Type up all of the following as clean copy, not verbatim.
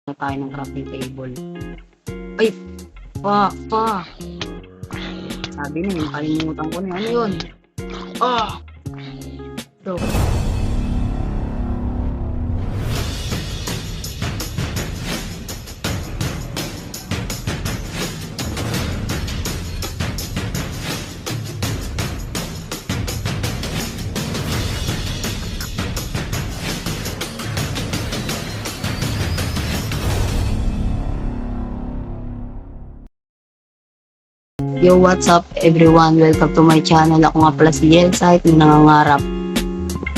na tayo ng crafting table. Ay! Pa! Sabi na yung kalimutan ko na. Ano yun? Ah! So, yo, what's up everyone? Welcome to my channel. Ako nga pala si Yelsite na nangangarap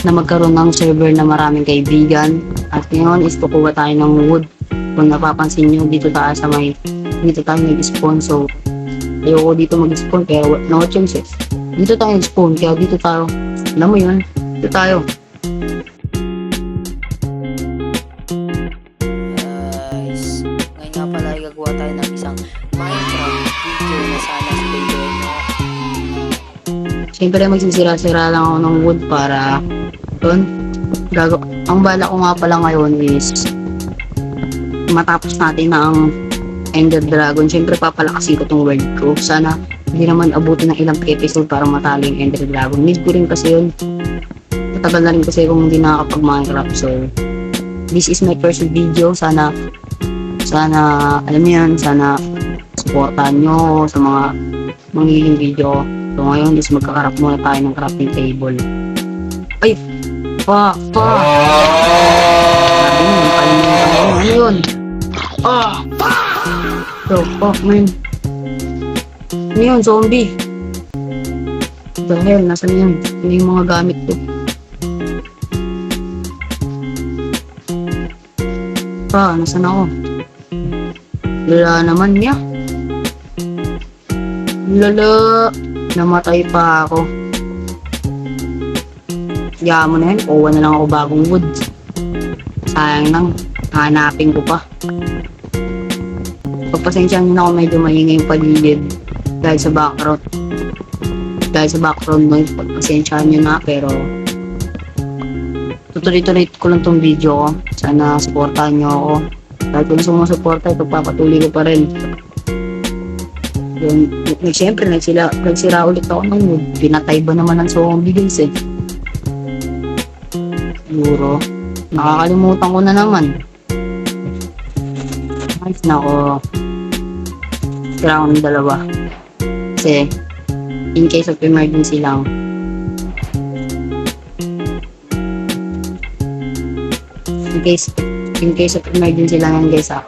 na magkaroon ng server na maraming kaibigan. At ngayon is kukuha tayo ng wood. Kung napapansin nyo, dito tayo nag-spawn. So, ayoko dito mag-spawn kaya no chances. Dito tayo nag-spawn kaya dito tayo. Alam mo yun? Dito tayo. Guys, ngayon nga pala ay gagawa tayo ng isang Minecraft video na sana subaybayan nyo. Siyempre magsisira-sira lang ako ng wood para doon. Ang bala ko nga pala ngayon is matapos natin na ang Ender Dragon. Siyempre papalakasin ko tong world ko. Sana hindi naman abutin ng ilang episode para matalo yung Ender Dragon. Need ko rin kasi yun. Matagal na rin kasi kung hindi nakakapag Minecraft. So this is my first video. Sana alam niyo yan, sana supportan nyo sa mga manghiling video. So ngayon is magkakarap muna tayo ng crafting table. Ay! Pa! Sabi mo, yung kalimutan ko. Ano yun? So, man. Ano yun? Zombie. The hell? Nasaan yan? Ano yung mga gamit ko? Nasaan ako? Lala naman niya. Lala. Namatay pa ako. Kaya mo na yan. Kuha na lang ako bagong wood. Sayang nang. Hanapin ko pa. Pagpasensyahan nyo na ako medyo maingay yung paligid. Dahil sa background noise. Pagpasensyahan nyo na. Pero tutuloy-tuloy ko lang tong video ko. Sana supportahan nyo ako. Dahil kung sumusuporta, ipagpapatuloy ko pa rin. Yun, siyempre nagsira ulit ako ng wood. Pinatay ba naman ng zombie guys eh. Siguro nakakalimutan ko na naman. Nice na ako. Tira ko ng dalawa. Kasi in case of emergency lang. In case of emergency lang yan guys ah.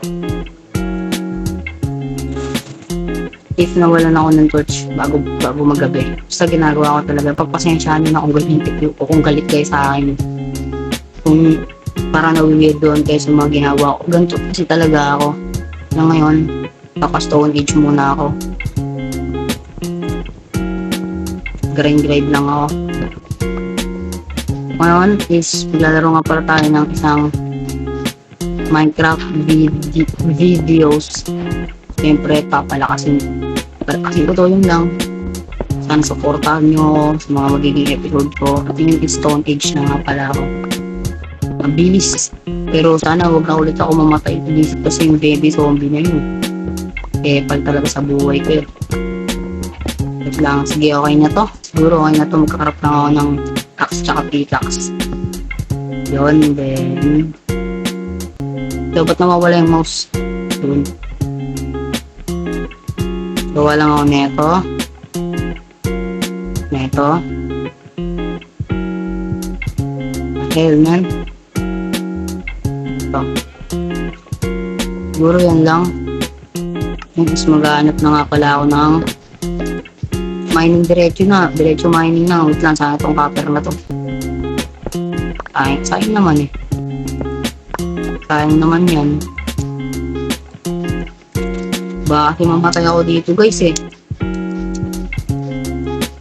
If nawalan ako ng torch bago magabi. Basta ginagawa ko talaga. Pagpasensyahan nyo na kung galit kayo sa akin. Kung parang nawiweird doon kayo sa mga ginawa ko. Ganito kasi talaga ako. Na ngayon, Stone Age muna ako. Grind lang ako. Ngayon is maglalaro nga para tayo ng isang Minecraft videos. Siyempre papalakasin ko to, yun lang. Sana supportahan nyo sa mga magiging episode ko. At yung Stone Age na nga pala ako. Mabilis. Pero sana wag na ulit ako mamatay. Bilis kasi yung baby zombie na yun. Pal talaga sa buhay ko yun. Wait lang. Sige, okay na to. Siguro okay na to. Magkakarap lang ako ng axe tsaka pickaxe. Yun, then dapat nawawala yung mouse. Yun. Gawa lang ako neto. Hell man. Ito. Siguro yan lang. Mas maghanap na nga pala ako ng mining diretso mining na. Wait lang, sana itong copper na to. Sayang naman eh. Sayang naman yan. Baka mamatay ako dito guys eh.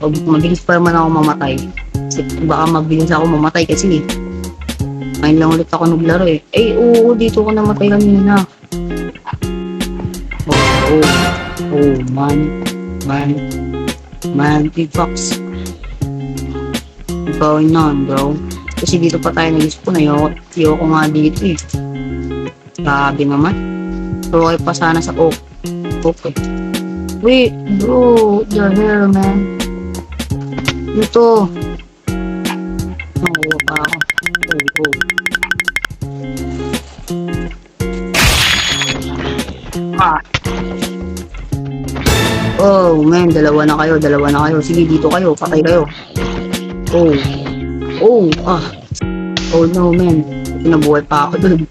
O mabilis pa naman ako mamatay. Baka mabilis ako mamatay kasi ngayon lang ulit ako naglaro eh. Oo, dito ko namatay kanina. Oh man, big fox. Going on bro. Kasi dito pa tayo nag-spawn. Ayoko nga dito eh. Grabe naman. Pero okay pa sana sa oak. Okay. Wait, bro. What the hell, man? Ito. Nakuha pa ako. Oh. Ah. Oh, man. Dalawa na kayo. Sige, dito kayo. Patay kayo. Oh. Oh, ah. Oh, no, man. Pinabuhay pa ako dun.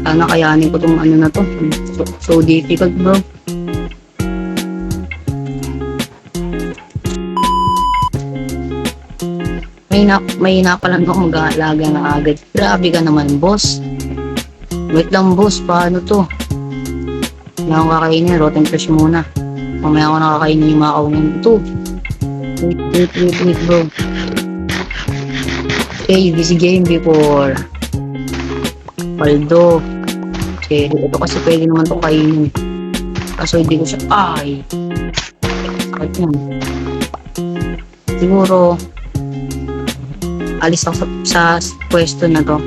Sana kayanin ko tong ano na to. So difficult, bro. May napalan ako mag-aalaga na agad. Grabe ka naman, boss. Wait lang, boss. Paano to? Hindi akong kakainin. Rotten flesh muna. Mamaya ako nakakainin yung mga kaunin. Ito. Wait, bro. Okay, busy game before. Paldo. Okay, ito kasi pwede naman itong kainin. Kaso hindi ko siya. Ay! Kahit yan. Siguro, alis ako sa pwesto na to.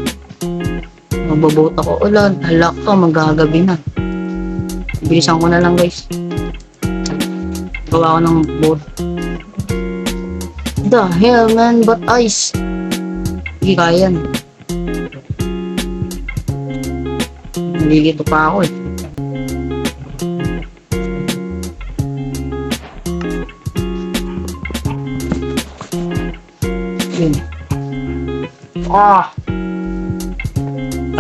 Magbabot ako. Halak to, magagabi na. Bilisan ko na lang, guys. Gawa ko ng boat. The hell, man? But ice? Hindi kaya yan. Nalilito pa ako eh. Yun. Ah!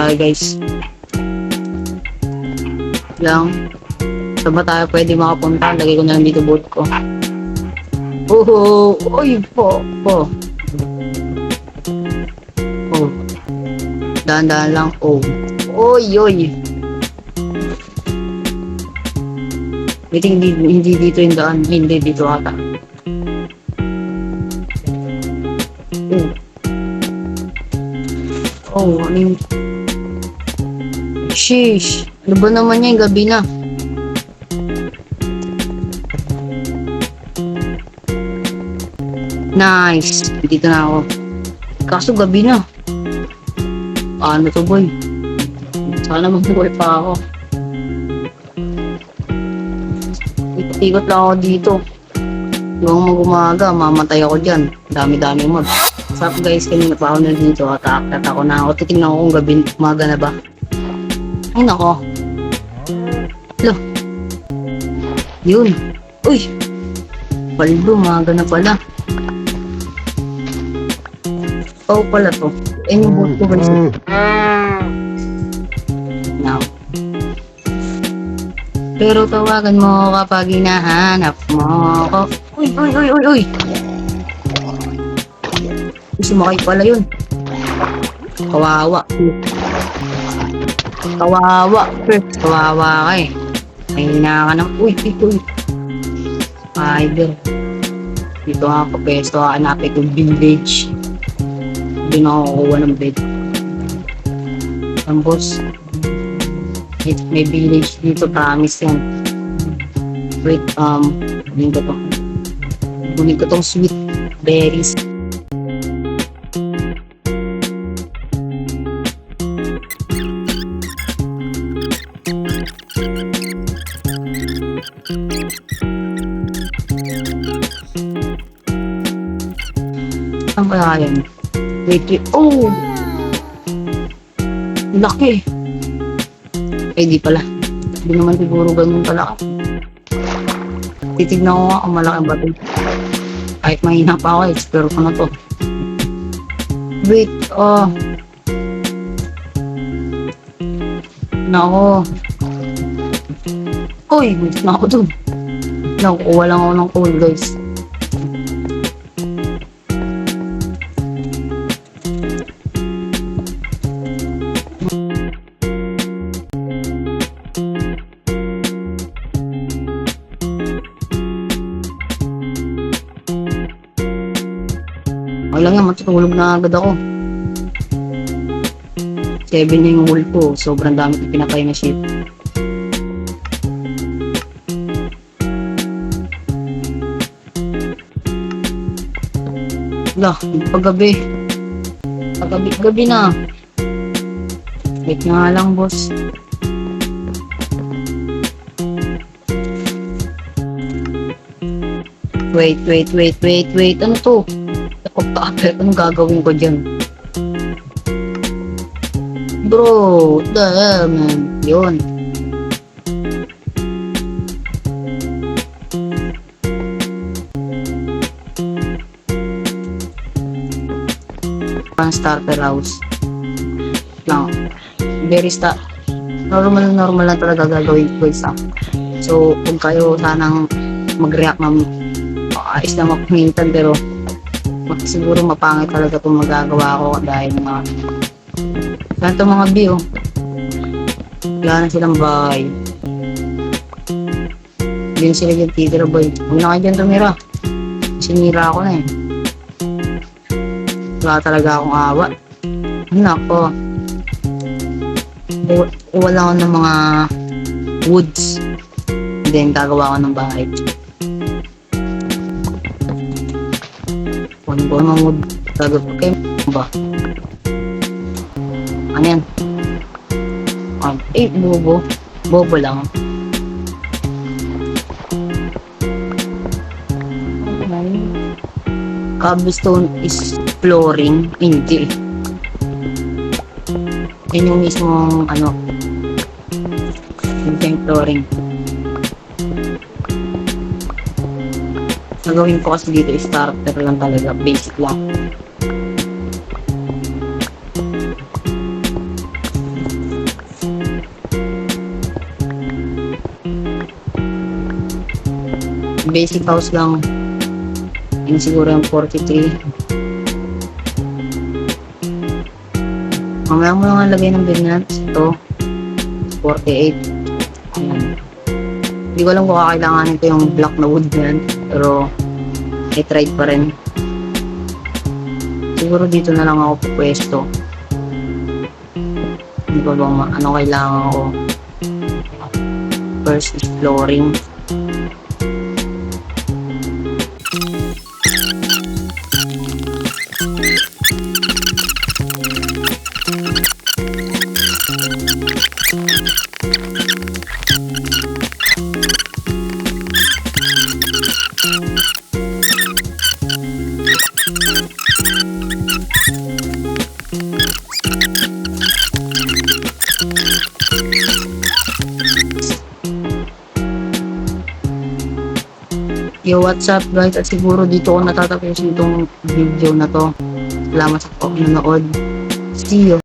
Okay, guys. Lang. Saan ba tayo pwede makapunta? Lagay ko na lang dito boat ko. Oh! Uy! Po! Oh! Dahan-dahan lang. Oh! Oy! Hindi dito yung daan. Hindi dito ata. Oh, ano yung... Sheesh! Ano ba naman yan? Gabi na. Nice! Dito na ako. Kaso gabi na. Paano to, boy? Sana magbuhay pa ako. Ikot-ikot lang ako dito. Huwag mag-umaga, mamatay ako dyan. Dami-dami mod. What's up, guys? Kanina pa ako na dito. At ako na ako. Titignan ko kung gabi, umaga na ba. Ay, nako. Lo. Yun. Uy. Paldo, umaga na pala. Oh, pala to. Yung boat ko ba now. Pero tawagan mo kapag hinahanap mo ako. Uy! Sumakay pala yun. Kawawa. Kawawa ka eh. Mahina ka ng... Uy! Idol. Dito ako pesto. Hanapin ko village. Hindi na ako kukuha ng bed. Ang boss. May village dito, promise yan. Wait, kunin ko to. Kunin ko tong sweet berries. Saan kaya yan? Wait. Oh! Laki! Eh, di pala. Hindi naman siguro ganun pala. Titignan ko nga kung malaking bato. Kahit mahina pa ako, explore ko na to. Wait, Nako. Uy, wait na ako dun. Nakukuha lang ako ng coal, guys. Wala nga, matutulog na agad ako. 7 na yung hole ko. Sobrang dami ko pinakay na ship. Wala, paggabi. Paggabi na. Wait nga lang, boss. Wait. Ano to? Napagpa-upload. Anong gagawin ko dyan? Bro, what the hell, man? Yun. Pang starter house. Lang. Normal lang talaga gagawin ko isa. So, kung kayo sanang mag-react ng ayos na makumintan, pero siguro mapangit talaga itong magagawa ko dahil ganito mga view. Wala na silang bahay. Yun sila yung titira, boy. Huwag na kayo dyan tumira. Sinira ako na eh. Wala talaga akong awa. Nako. Wala ako ng mga woods. Then gagawa ko ng bahay. Kung ko ng wood, gagawa kayo ba? Ano yan? Bobo. Bobo lang. Cobblestone is flooring. Hindi. Yan yung mismong yung flooring. Nagawin ko kasi dito starter lang talaga, basic lang. Basic house lang. Yun siguro yung 43. Mamaya mo lang lagay ng binads. Ito 48. Ayan. Hindi ko alam kung kakailanganin ko yung block na wood na yan, pero I tried pa rin. Siguro dito na lang ako pupwesto. Hindi ko ba ano kailangan ko. First is flooring. Yo, what's up guys? At siguro dito ko natatapusin itong video na to. Salamat sa panonood. See you!